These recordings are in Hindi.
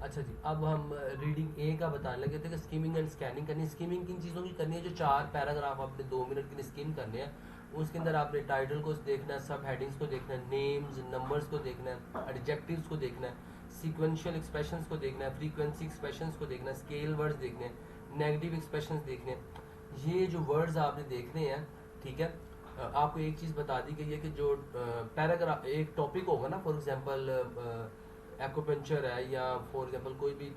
अच्छा जी, अब हम रीडिंग ए का बताने लगे थे कि स्किमिंग एंड स्कैनिंग करनी है। स्किमिंग किन चीज़ों की करनी है? जो 4 पैराग्राफ आपने 2 मिनट के लिए स्किम करने हैं, उसके अंदर आपने टाइटल को देखना है, सब हेडिंग्स को देखना है, नेम्स नंबर्स को देखना है, एडजेक्टिव्स को देखना है, सीक्वेंशियल एक्सप्रेशंस को देखना है, फ्रीक्वेंसी एक्सप्रेशंस को देखना है, स्केल वर्ड्स देखने हैं, नेगेटिव एक्सप्रेशंस देखने हैं। ये जो वर्ड्स आपने देखने हैं, ठीक है। आपको एक चीज़ बता दी गई है कि जो पैराग्राफ एक टॉपिक होगा ना, फॉर एग्जांपल एक्यूपंक्चर है, या फॉर एग्जांपल कोई भी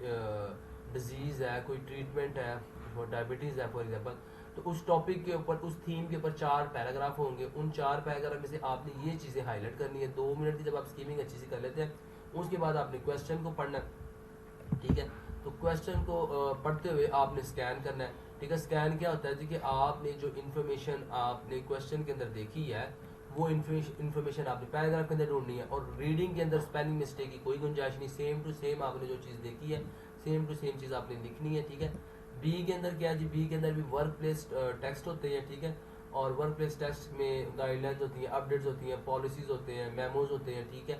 डिजीज़ है, कोई ट्रीटमेंट है, फॉर डायबिटीज़ है फॉर एग्जांपल, तो उस टॉपिक के ऊपर, उस थीम के ऊपर 4 पैराग्राफ होंगे। उन 4 पैराग्राफ में से आपने ये चीज़ें हाईलाइट करनी है। 2 मिनट की जब आप स्कीमिंग अच्छी से कर लेते हैं, उसके बाद आपने क्वेश्चन को पढ़ना है, ठीक है। तो क्वेश्चन को पढ़ते हुए आपने स्कैन करना है, ठीक है। स्कैन क्या होता है जी? कि आपने जो इन्फॉर्मेशन आपने क्वेश्चन के अंदर देखी है, वो इन्फॉर्मेशन आपने पैराग्राफ के अंदर ढूंढनी है। और रीडिंग के अंदर स्पेलिंग मिस्टेक की कोई गुंजाइश नहीं, सेम टू सेम आपने जो चीज़ देखी है, सेम टू सेम चीज़ आपने लिखनी है, ठीक है। बी के अंदर क्या है जी? बी के अंदर भी वर्क प्लेस टेक्स्ट होते हैं, ठीक है। और वर्क प्लेस टेक्स्ट में गाइडलाइंस होती हैं, अपडेट्स होती हैं, पॉलिसीज होते हैं, मेमोज होते हैं, ठीक है।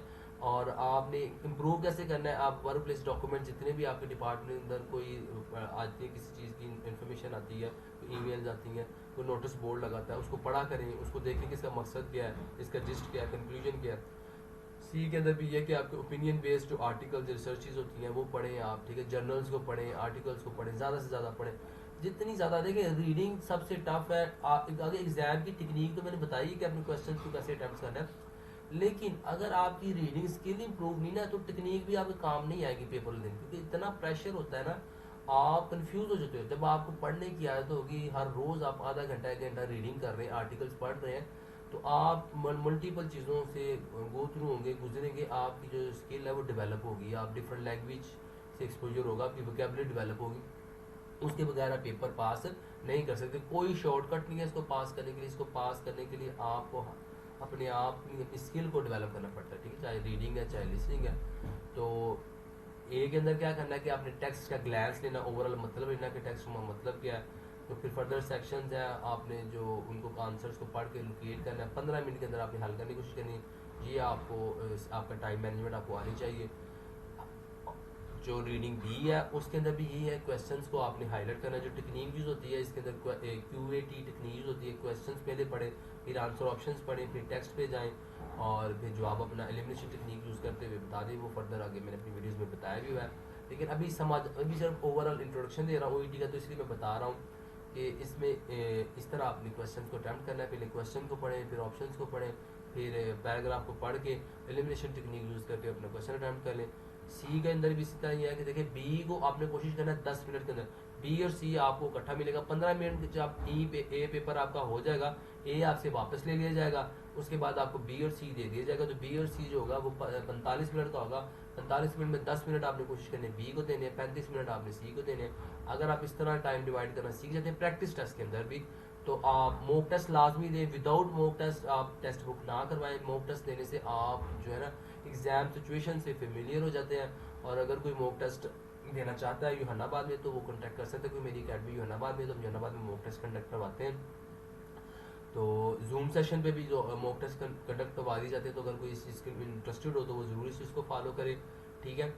और आपने इम्प्रूव कैसे करना है? आप वर्क प्लेस डॉक्यूमेंट जितने भी आपके डिपार्टमेंट के अंदर कोई आती है, किसी चीज़ की इन्फॉर्मेशन आती है, ईमेल्स आती हैं, कोई नोटिस बोर्ड लगाता है, उसको पढ़ा करें, उसको देखें कि इसका मकसद क्या है, इसका जिस्ट क्या है, कंक्लूजन क्या है। सी के अंदर भी ये कि आपके ओपिनियन बेस्ड जो आर्टिकल्स रिसर्चेज होती हैं वो पढ़ें आप, ठीक है। जर्नल्स को पढ़ें, आर्टिकल्स को पढ़ें, ज़्यादा से ज़्यादा पढ़ें, जितनी ज़्यादा। देखिए, रीडिंग सबसे टफ है। आगे एग्जाम की टेक्निक तो मैंने बताई कि अपने क्वेश्चन को कैसे अटैम्प्ट करना है, लेकिन अगर आपकी रीडिंग स्किल इंप्रूव नहीं ना, तो टेक्निक भी आपके काम नहीं आएगी पेपर लेने, क्योंकि इतना प्रेशर होता है ना, आप कंफ्यूज हो जाते हो। जब आपको पढ़ने की आदत होगी, हर रोज़ आप आधा घंटा 1 घंटा रीडिंग कर रहे हैं, आर्टिकल्स पढ़ रहे हैं, तो आप मल्टीपल चीज़ों से गो थ्रू होंगे, गुजरेंगे, आपकी जो स्किल है वो डेवलप होगी, आप डिफरेंट लैंग्वेज से एक्सपोजर होगा, आपकी वोकेबलरी डेवलप होगी। उसके बगैर आप पेपर पास नहीं कर सकते। कोई शॉर्टकट नहीं है इसको पास करने के लिए। इसको पास करने के लिए आपको अपने आप अपनी स्किल को डेवलप करना पड़ता है, ठीक है, चाहे रीडिंग है चाहे लिसनिंग है। तो ए के अंदर क्या करना है कि आपने टेक्स्ट का ग्लैंस लेना, ओवरऑल मतलब लेना कि टेक्स्ट का मतलब क्या है। तो फिर फर्दर सेक्शंस है, आपने जो उनको आंसर्स को पढ़ के लोकेट करना है, 15 मिनट के अंदर आपने हल करने की कोशिश करनी है। ये आपको आपका टाइम मैनेजमेंट आपको आनी चाहिए। जो रीडिंग दी है उसके अंदर भी यही है, क्वेश्चंस को आपने हाईलाइट करना है। जो टेक्निक यूज़ होती है इसके अंदर QAT टेक्निक यूज़ होती है। क्वेश्चंस पहले पढ़ें, फिर आंसर ऑप्शंस पढ़ें, फिर टेक्स्ट पे जाएं, और फिर जो आप अपना एलिमिनेशन टेक्निक यूज़ करते हुए बता दें, वो फर्दर आगे मैंने अपनी वीडियोज़ में बताया भी हुआ है। लेकिन अभी सिर्फ ओवरऑल इंट्रोडक्शन दे रहा हूँ OET का, तो इसलिए मैं बता रहा हूँ कि इसमें इस तरह आपने क्वेश्चन को अटैम्प्ट करना है। पहले क्वेश्चन को पढ़ें, फिर ऑप्शंस को पढ़ें, फिर पैराग्राफ को पढ़ के एलिमिनेशन टेक्निक यूज़ करके अपना क्वेश्चन अटैम्प्ट कर लें। सी के अंदर भी इसी तरह ये है कि देखिए, बी को आपने कोशिश करना है 10 मिनट के अंदर। बी और सी आपको इकट्ठा मिलेगा 15 मिनट। जब ए पेपर आपका हो जाएगा, ए आपसे वापस ले लिया जाएगा, उसके बाद आपको बी और सी दे दिया जाएगा। तो बी और सी जो होगा वो 45 मिनट का होगा। 45 मिनट में 10 मिनट आपने कोशिश करनी है बी को देने हैं, 35 मिनट आपने सी को देने हैं। अगर आप इस तरह टाइम डिवाइड करना सीख जाते हैं प्रैक्टिस टेस्ट के अंदर भी, तो आप मॉक टेस्ट लाजमी दें। विदाउट मॉक टेस्ट आप टेस्ट बुक ना करवाएं। मॉक टेस्ट देने से आप जो है ना एग्जाम सिचुएशन से फेमिलियर हो जाते हैं। और अगर कोई मॉक टेस्ट देना चाहता है यूहानाबाद में, तो वो कॉन्टैक्ट कर सकते हैं। कोई मेरी अकेडमी यूहानाबाद में, तो हम यूहानाबाद में मॉक टेस्ट कंडक्ट करवाते हैं। तो जूम सेशन पे भी जो मॉक टेस्ट कंडक्ट करवा दी जाते हैं, तो अगर कोई इस चीज़ के इंटरेस्टेड हो तो वो ज़रूर इस चीज़ को फॉलो करे, ठीक है।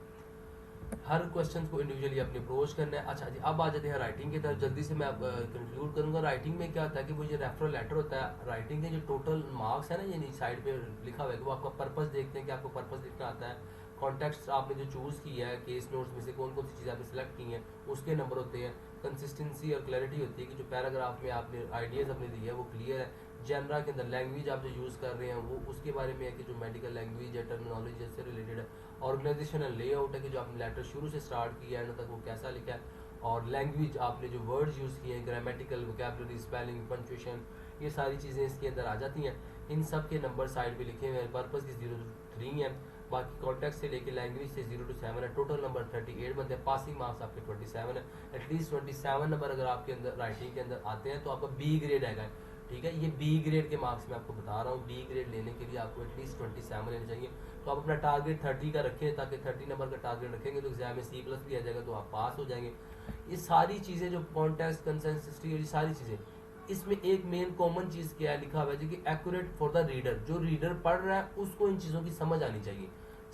हर क्वेश्चन को इंडिविजुअली अपने अप्रोच करना है। अच्छा जी, अब आ जाते हैं राइटिंग की तरफ। जल्दी से मैं कंक्लूड करूंगा। राइटिंग में क्या होता है कि वो जो रेफरल लेटर होता है, राइटिंग के जो टोटल मार्क्स है ना, ये साइड पे लिखा हुआ है कि वो आपका पर्पस देखते हैं कि आपको पर्पस लिखना आता है। कॉन्टेक्स्ट आपने जो चूज़ किया है, केस नोट्स में से कौन कौन सी चीज़ें आपने सेलेक्ट की हैं, उसके नंबर होते हैं। कंसिस्टेंसी और क्लैरिटी होती है कि जो पैराग्राफ में आपने आइडियाज़ अपने दिए है वो क्लियर है। जनरा के अंदर लैंग्वेज आप जो यूज़ कर रहे हैं वो उसके बारे में है कि जो मेडिकल लैंग्वेज है, टर्मिनोलॉजी से रिलेटेड है। ऑर्गेनाइजेशनल लेआउट है कि जो आपने लेटर शुरू से स्टार्ट किया है एंड तक वो कैसा लिखा है। और लैंग्वेज आपने जो वर्ड्स यूज़ किए हैं, ग्रामेटिकल, वोकैबुलरी, स्पेलिंग, पंक्चुएशन, ये सारी चीज़ें इसके अंदर आ जाती हैं। इन सब के नंबर साइड पे लिखे हुए हैं। पर्पस की 0 to 3 है। बाकी कॉन्टेक्ट से लेके लैंग्वेज से 0 to 7 है। टोटल नंबर 38 बनते हैं। पासिंग मार्क्स आपके 27 है। एटलीस्ट 27 नंबर अगर आपके अंदर राइटिंग के अंदर आते हैं तो आपका बी ग्रेड आएगा, ठीक है। ये बी ग्रेड के मार्क्स मैं आपको बता रहा हूँ। बी ग्रेड लेने के लिए आपको एटलीस्ट 27 लेने चाहिए। तो आप अपना टारगेट 30 का रखें, ताकि 30 नंबर का टारगेट रखेंगे तो एग्जाम में C+ भी आ जाएगा, तो आप पास हो जाएंगे। ये सारी चीज़ें जो कॉन्टेक्स्ट, कंसेंसिटी और ये सारी चीज़ें, इसमें एक मेन कॉमन चीज़ क्या है लिखा हुआ है कि एक्यूरेट फॉर द रीडर। जो रीडर पढ़ रहा है उसको इन चीज़ों की समझ आनी चाहिए।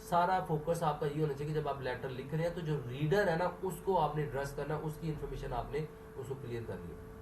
सारा फोकस आपका ये होना चाहिए कि जब आप लेटर लिख रहे हैं तो जो रीडर है ना उसको आपने एड्रेस करना, उसकी इन्फॉर्मेशन आपने उसको क्लियर करनी है।